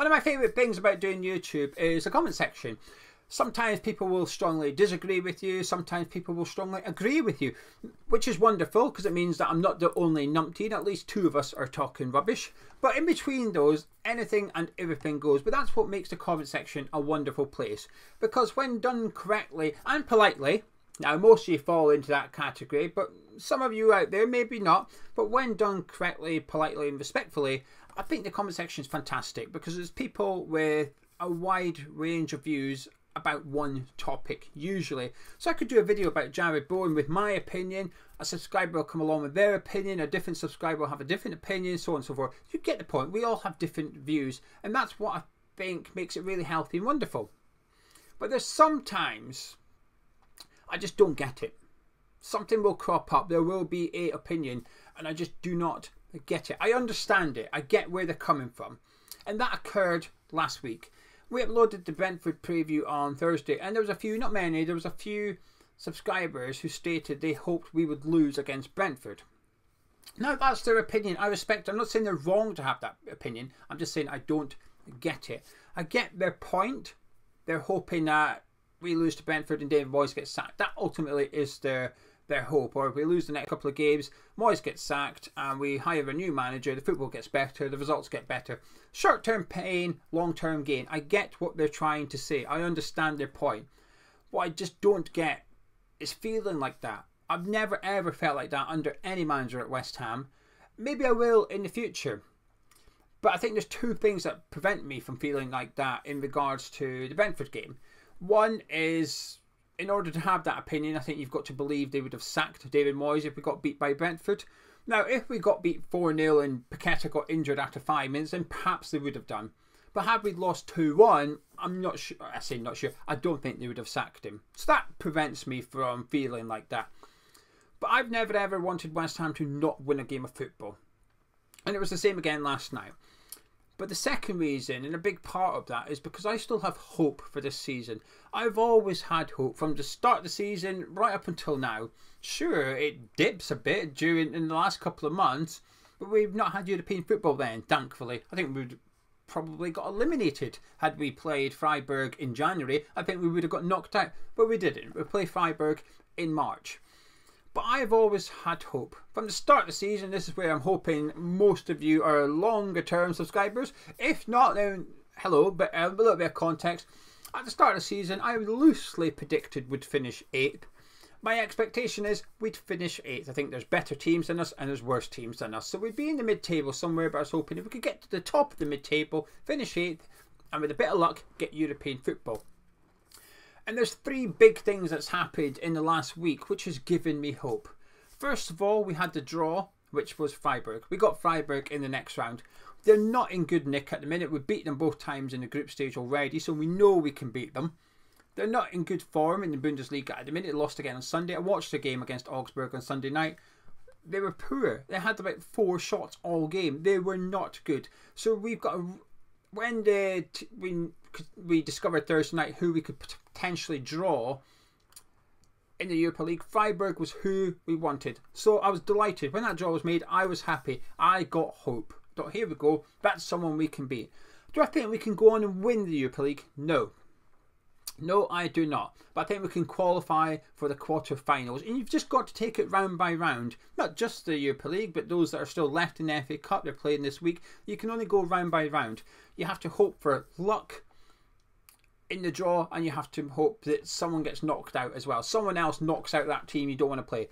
One of my favourite things about doing YouTube is the comment section. Sometimes people will strongly disagree with you, sometimes people will strongly agree with you, which is wonderful because it means that I'm not the only numpty and at least two of us are talking rubbish. But in between those, anything and everything goes. But that's what makes the comment section a wonderful place, because when done correctly and politely, now most of you fall into that category, but some of you out there maybe not, but when done correctly, politely and respectfully, I think the comment section is fantastic because there's people with a wide range of views about one topic usually. So I could do a video about Jared Bowen with my opinion, a subscriber will come along with their opinion, a different subscriber will have a different opinion, so on and so forth. You get the point. We all have different views, and that's what I think makes it really healthy and wonderful. But there's sometimes I just don't get it. Something will crop up, there will be an opinion, and I just do not get it. I understand it, I get where they're coming from, and that occurred last week. We uploaded the Brentford preview on Thursday, and there was a few, not many, there was a few subscribers who stated they hoped we would lose against Brentford. Now that's their opinion, I respect. I'm not saying they're wrong to have that opinion, I'm just saying I don't get it. I get their point. They're hoping that we lose to Brentford and David Moyes gets sacked. That ultimately is their hope. Or if we lose the next couple of games, Moyes gets sacked and we hire a new manager, the football gets better, the results get better. Short-term pain, long-term gain. I get what they're trying to say. I understand their point. What I just don't get is feeling like that. I've never ever felt like that under any manager at West Ham. Maybe I will in the future. But I think there's two things that prevent me from feeling like that in regards to the Brentford game. One is, in order to have that opinion, I think you've got to believe they would have sacked David Moyes if we got beat by Brentford. Now, if we got beat 4-0 and Paqueta got injured after 5 minutes, then perhaps they would have done. But had we lost 2-1, I'm not sure, I say not sure, I don't think they would have sacked him. So that prevents me from feeling like that. But I've never ever wanted West Ham to not win a game of football. And it was the same again last night. But the second reason, and a big part of that, is because I still have hope for this season. I've always had hope from the start of the season right up until now. Sure, it dips a bit in the last couple of months, but we've not had European football then, thankfully. I think we'd probably got eliminated had we played Freiburg in January. I think we would have got knocked out, but we didn't. We played Freiburg in March. But I've always had hope. From the start of the season, this is where I'm hoping most of you are longer term subscribers. If not, then hello, but a little bit of context. At the start of the season, I loosely predicted we'd finish 8th. My expectation is we'd finish 8th. I think there's better teams than us and there's worse teams than us. So we'd be in the mid-table somewhere, but I was hoping if we could get to the top of the mid-table, finish 8th, and with a bit of luck, get European football. And there's 3 big things that's happened in the last week which has given me hope. First of all, we had the draw, which was Freiburg. We got Freiburg in the next round. They're not in good nick at the minute. We've beaten them both times in the group stage already, so we know we can beat them. They're not in good form in the Bundesliga at the minute. They lost again on Sunday. I watched the game against Augsburg on Sunday night. They were poor. They had about 4 shots all game. They were not good. So we've got when we discovered Thursday night who we could potentially draw in the Europa League, Freiburg was who we wanted. So I was delighted. When that draw was made, I was happy. I got hope. Thought, here we go. That's someone we can beat. Do I think we can go on and win the Europa League? No. No, I do not. But I think we can qualify for the quarter-finals. And you've just got to take it round by round. Not just the Europa League, but those that are still left in the FA Cup. They're playing this week. You can only go round by round. You have to hope for luck in the draw, and you have to hope that someone gets knocked out as well. Someone else knocks out that team you don't want to play.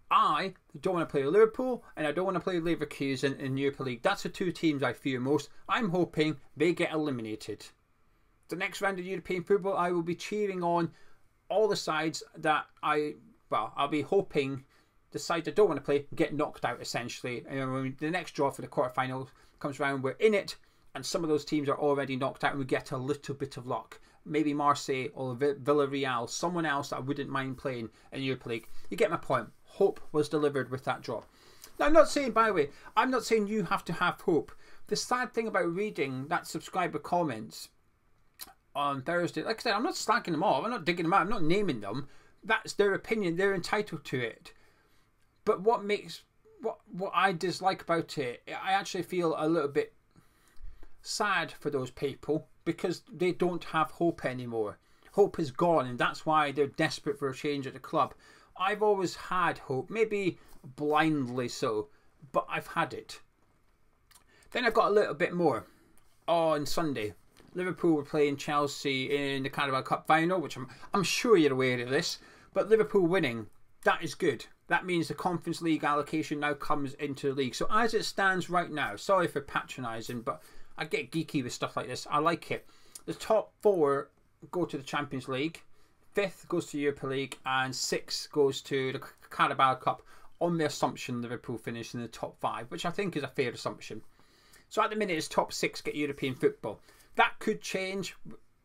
I don't want to play Liverpool, and I don't want to play Leverkusen in Europa League. That's the 2 teams I fear most. I'm hoping they get eliminated. The next round of European football, I will be cheering on all the sides that I'll be hoping the sides I don't want to play get knocked out essentially. And when the next draw for the quarterfinals comes around, we're in it, and some of those teams are already knocked out and we get a little bit of luck. Maybe Marseille or Villarreal, someone else that I wouldn't mind playing in Europa League. You get my point. Hope was delivered with that draw. Now, I'm not saying, by the way, I'm not saying you have to have hope. The sad thing about reading that subscriber comments on Thursday, like I said, I'm not slacking them off, I'm not digging them out, I'm not naming them. That's their opinion, they're entitled to it. But what I dislike about it, I actually feel a little bit sad for those people because they don't have hope anymore. Hope is gone, and that's why they're desperate for a change at the club. I've always had hope, maybe blindly so, but I've had it. Then I got a little bit more. On Sunday, Liverpool were playing Chelsea in the Carabao Cup final, which I'm sure you're aware of this, but Liverpool winning, that is good. That means the Conference League allocation now comes into the league. So as it stands right now, sorry for patronising, but I get geeky with stuff like this. I like it. The top 4 go to the Champions League, 5th goes to Europa League, and 6th goes to the Carabao Cup on the assumption Liverpool finish in the top 5, which I think is a fair assumption. So at the minute, it's top 6 get European football. That could change.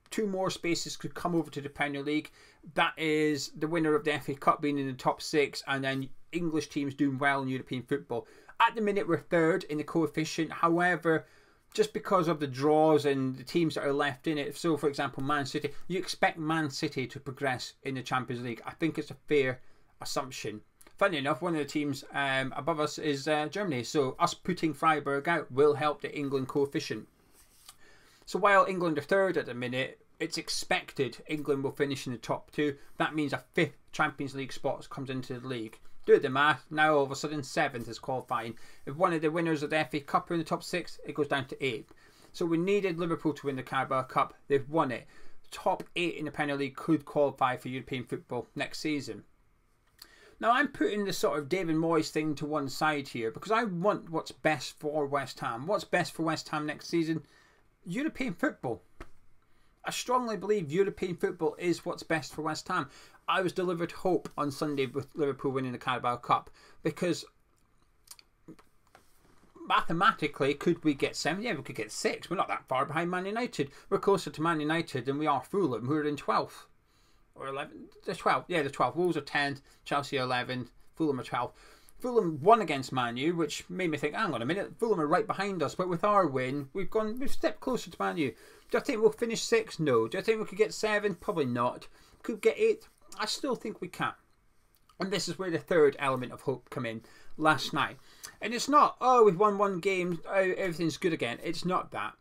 2 more spaces could come over to the Premier League. That is the winner of the FA Cup being in the top 6, and then English teams doing well in European football. At the minute, we're 3rd in the coefficient. However, just because of the draws and the teams that are left in it, so for example, Man City, you expect Man City to progress in the Champions League. I think it's a fair assumption. Funny enough, one of the teams above us is Germany, so us putting Freiburg out will help the England coefficient. So while England are 3rd at the minute, it's expected England will finish in the top 2. That means a 5th Champions League spot comes into the league. Do the math, now all of a sudden 7th is qualifying. If one of the winners of the FA Cup are in the top 6, it goes down to 8th. So we needed Liverpool to win the Carabao Cup. They've won it. Top 8 in the Premier League could qualify for European football next season. Now I'm putting the sort of David Moyes thing to one side here because I want what's best for West Ham. What's best for West Ham next season? European football. I strongly believe European football is what's best for West Ham. I was delivered hope on Sunday with Liverpool winning the Carabao Cup because mathematically, could we get 7? Yeah, we could get 6. We're not that far behind Man United. We're closer to Man United than we are Fulham, who are in 12th. Or 11th. They're 12th. Yeah, they're 12th. Wolves are 10th. Chelsea are 11th. Fulham are 12th. Fulham won against Man U, which made me think, hang on a minute, Fulham are right behind us. But with our win, we've stepped closer to Man U. Do I think we'll finish 6th? No. Do I think we could get 7th? Probably not. Could get 8th? I still think we can. And this is where the third element of hope come in last night. And it's not, oh, we've won 1 game, everything's good again. It's not that.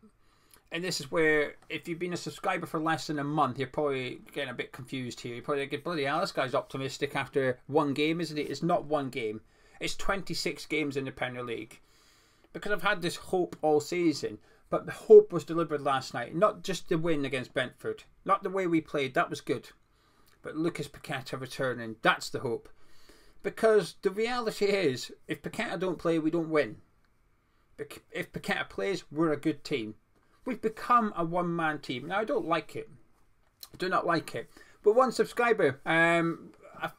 And this is where, if you've been a subscriber for less than a month, you're probably getting a bit confused here. You're probably thinking, bloody hell, this guy's optimistic after 1 game, isn't it? It's not 1 game. It's 26 games in the Premier League. Because I've had this hope all season. But the hope was delivered last night. Not just the win against Brentford. Not the way we played. That was good. But Lucas Paqueta returning. That's the hope. Because the reality is, if Paqueta don't play, we don't win. If Paqueta plays, we're a good team. We've become a one-man team. Now, I don't like it. I do not like it. But one subscriber,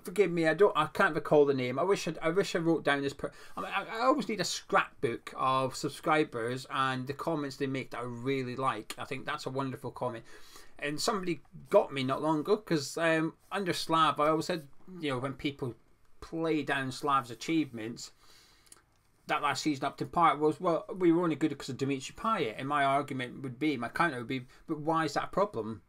forgive me, I can't recall the name. I wish I wrote down this. I always need a scrapbook of subscribers and the comments they make that I really like. I think that's a wonderful comment. And somebody got me not long ago because under Slav, I always said, you know, when people play down Slav's achievements, that last season up to part was, well, we were only good because of Dimitri Payet. And my argument would be, my counter would be, but why is that a problem?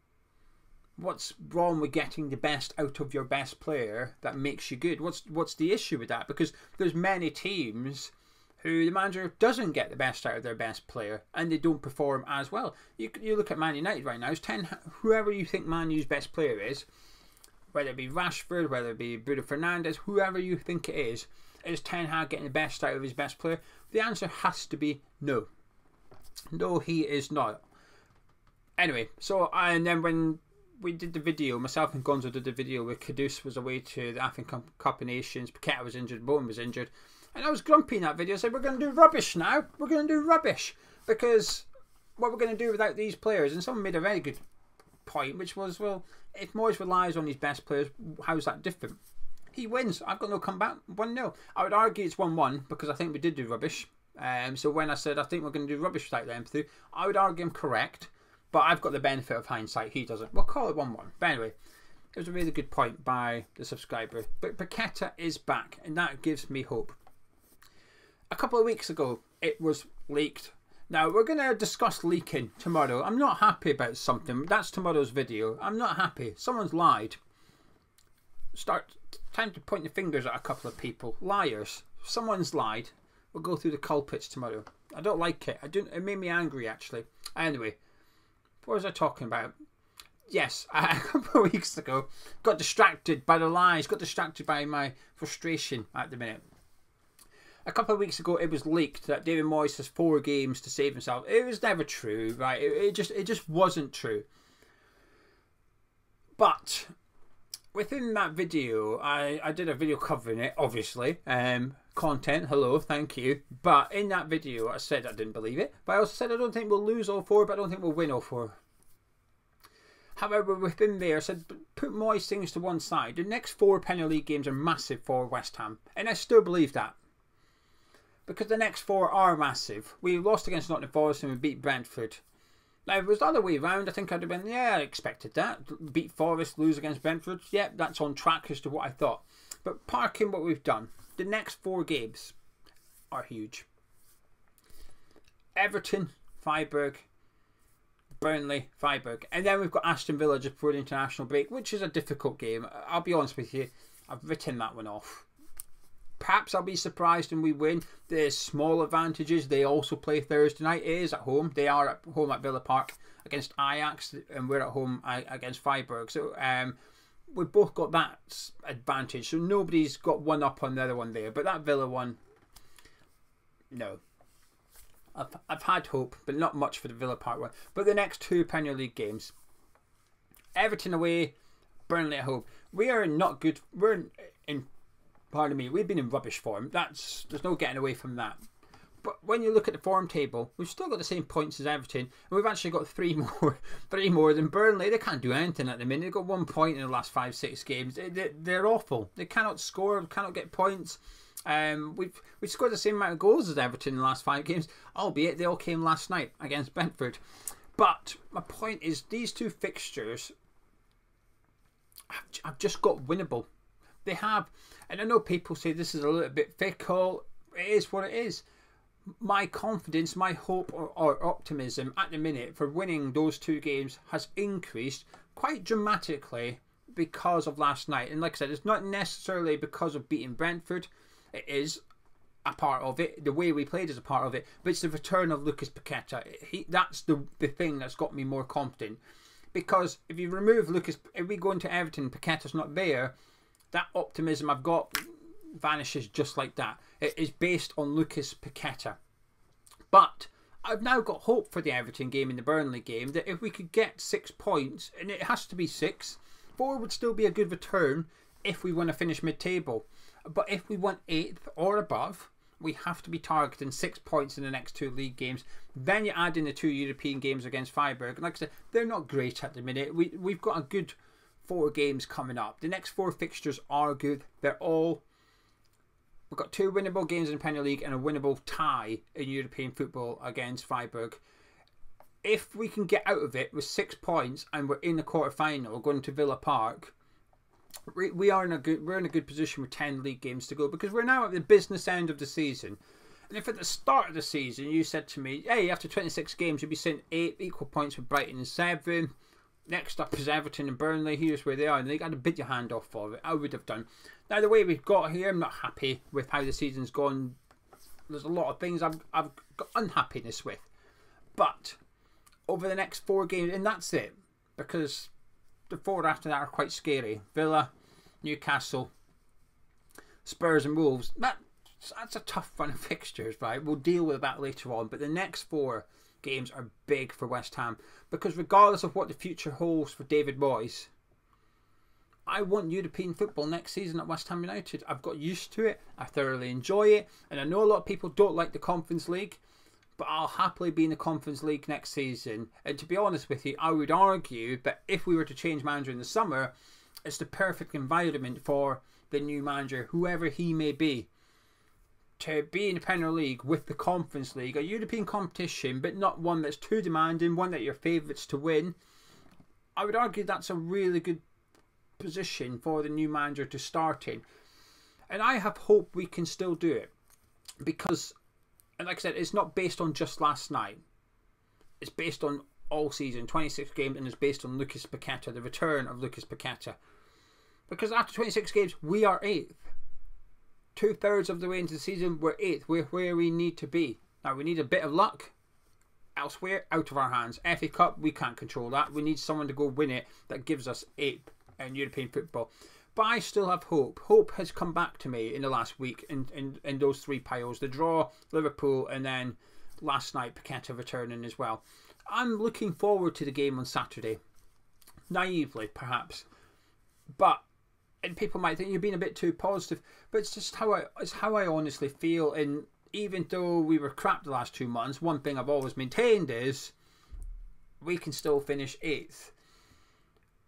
What's wrong with getting the best out of your best player that makes you good? What's the issue with that? Because there's many teams who the manager doesn't get the best out of their best player and they don't perform as well. You look at Man United right now, it's whoever you think Man U's best player is, whether it be Rashford, whether it be Bruno Fernandes, whoever you think it is Ten Hag getting the best out of his best player? The answer has to be no. No, he is not. Anyway, so, and then when we did the video, myself and Gonzo did the video where Kudus was away to the African Cup of Nations, Paqueta was injured, Bowen was injured, and I was grumpy in that video. I said, we're going to do rubbish now. We're going to do rubbish because what we're going to do without these players. And someone made a very good point, which was, well, if Moyes relies on his best players, how's that different? He wins. I've got no comeback. 1-0. I would argue it's 1-1 because I think we did do rubbish. So when I said I think we're going to do rubbish without them through, I would argue I'm correct. But I've got the benefit of hindsight. He doesn't. We'll call it 1-1. But anyway, it was a really good point by the subscriber. But Paqueta is back, and that gives me hope. A couple of weeks ago, it was leaked. Now, we're going to discuss leaking tomorrow. I'm not happy about something. That's tomorrow's video. I'm not happy. Someone's lied. Time to point the fingers at a couple of people. Liars. Someone's lied. We'll go through the culprits tomorrow. I don't like it. It made me angry, actually. Anyway, what was I talking about? Yes, a couple of weeks ago, got distracted by the lies, got distracted by my frustration at the minute. A couple of weeks ago, it was leaked that David Moyes has 4 games to save himself. It was never true, right? It just wasn't true. But within that video, I did a video covering it, obviously. Content, hello, thank you. But in that video, I said I didn't believe it. But I also said I don't think we'll lose all 4, but I don't think we'll win all 4. However, within there, I said put Moyes things to one side. The next 4 Premier League games are massive for West Ham. And I still believe that. Because the next 4 are massive. We lost against Nottingham Forest and we beat Brentford. Now, if it was the other way around, I think I'd have been, yeah, I expected that. Beat Forest, lose against Brentford. Yeah, that's on track as to what I thought. But parking what we've done, the next 4 games are huge. Everton, Freiburg, Burnley, Freiburg. And then we've got Aston Villa just before the international break, which is a difficult game. I'll be honest with you, I've written that one off. Perhaps I'll be surprised and we win. There's small advantages. They also play Thursday night. It is at home. They are at home at Villa Park against Ajax, and we're at home against Freiburg. So we've both got that advantage. So nobody's got one up on the other one there. But that Villa one, no. I've had hope, but not much for the Villa Park one. But the next 2 Premier League games, Everton away, Burnley at home. We are not good. We're in. Pardon me, we've been in rubbish form. There's no getting away from that. But when you look at the form table, we've still got the same points as Everton, and we've actually got 3 more than Burnley. They can't do anything at the minute. They've got 1 point in the last 5-6 games. They're awful. They cannot score, cannot get points. We've scored the same amount of goals as Everton in the last 5 games, albeit they all came last night against Brentford. But my point is, these 2 fixtures have just got winnable. They have. And I know people say this is a little bit fickle. It is what it is. My confidence, my hope or optimism at the minute for winning those 2 games has increased quite dramatically because of last night. And like I said, it's not necessarily because of beating Brentford. It is a part of it. The way we played is a part of it. But it's the return of Lucas Paqueta. That's the thing that's got me more confident. Because if you remove Lucas, if we go into Everton, Paqueta's not there, that optimism I've got vanishes just like that. It is based on Lucas Paqueta. But I've now got hope for the Everton game and the Burnley game that if we could get 6 points, and it has to be 6, 4 would still be a good return if we want to finish mid-table. But if we want 8th or above, we have to be targeting 6 points in the next 2 league games. Then you add in the 2 European games against Freiburg. And like I said, they're not great at the minute. We've got a good 4 games coming up. The next 4 fixtures are good. We've got 2 winnable games in Premier League and a winnable tie in European football against Freiburg. If we can get out of it with 6 points and we're in the quarter-final going to Villa Park, we're in a good position with 10 league games to go, because we're now at the business end of the season. And if at the start of the season you said to me, hey, after 26 games you'll be sitting 8 equal points with Brighton and 7, next up is Everton and Burnley, here's where they are, and they got to bid your hand off for it, I would have done. Now the way we've got here, I'm not happy with how the season's gone. There's a lot of things I've got unhappiness with. But over the next 4 games, and that's it, because the 4 after that are quite scary. Villa, Newcastle, Spurs and Wolves. That's a tough run of fixtures, right? We'll deal with that later on. But the next 4 games are big for West Ham, because regardless of what the future holds for David Moyes, I want European football next season at West Ham United. I've got used to it. I thoroughly enjoy it. And I know a lot of people don't like the Conference League, but I'll happily be in the Conference League next season. And to be honest with you, I would argue that if we were to change manager in the summer, it's the perfect environment for the new manager, whoever he may be, to be in the Premier League with the Conference League, a European competition, but not one that's too demanding, one that you're favourites to win. I would argue that's a really good position for the new manager to start in. And I have hope we can still do it, because, and like I said, it's not based on just last night. It's based on all season, 26 games, and it's based on Lucas Paqueta, the return of Lucas Paqueta. Because after 26 games, we are 8th. 2/3 of the way into the season, we're 8th. We're where we need to be. Now, we need a bit of luck. elsewhere, out of our hands. FA Cup, we can't control that. We need someone to go win it that gives us ape in European football. But I still have hope. Hope has come back to me in the last week in those 3 piles. The draw, Liverpool, and then last night, Paqueta returning as well. I'm looking forward to the game on Saturday. Naively, perhaps. And people might think you're being a bit too positive. But it's just how I honestly feel. And even though we were crap the last 2 months, one thing I've always maintained is we can still finish 8th.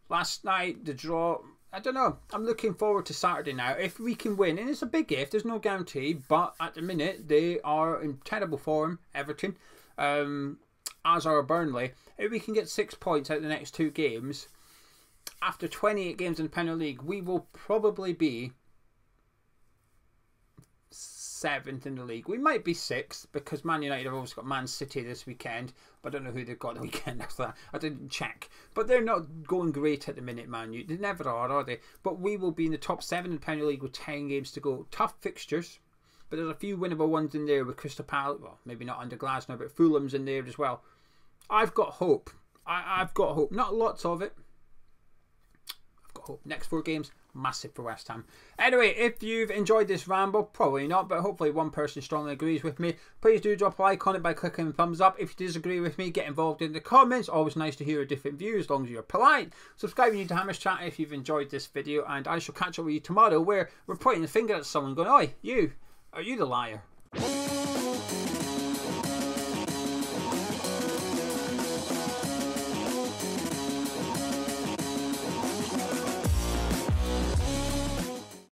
Last night, the draw, I don't know. I'm looking forward to Saturday now. If we can win, and it's a big if, there's no guarantee, but at the minute, they are in terrible form, Everton, as are Burnley. If we can get 6 points out of the next 2 games, after 28 games in the Premier League, we will probably be 7th in the league. We might be 6th because Man United have also got Man City this weekend, but I don't know who they've got the weekend after that. I didn't check, but they're not going great at the minute, Man U. They never are they? But we will be in the top 7 in the Premier League with 10 games to go. Tough fixtures, but there's a few winnable ones in there with Crystal Palace. Well, maybe not under Glasgow, but Fulham's in there as well. I've got hope. I've got hope. Not lots of it. I've got hope. Next 4 games, massive for West Ham. Anyway, if you've enjoyed this ramble, probably not, but hopefully one person strongly agrees with me. Please do drop a like on it by clicking the thumbs up. If you disagree with me, get involved in the comments. Always nice to hear a different view as long as you're polite. Subscribe to Hammer's Chat if you've enjoyed this video, and I shall catch up with you tomorrow where we're pointing the finger at someone going, "Oi, you, are you the liar?"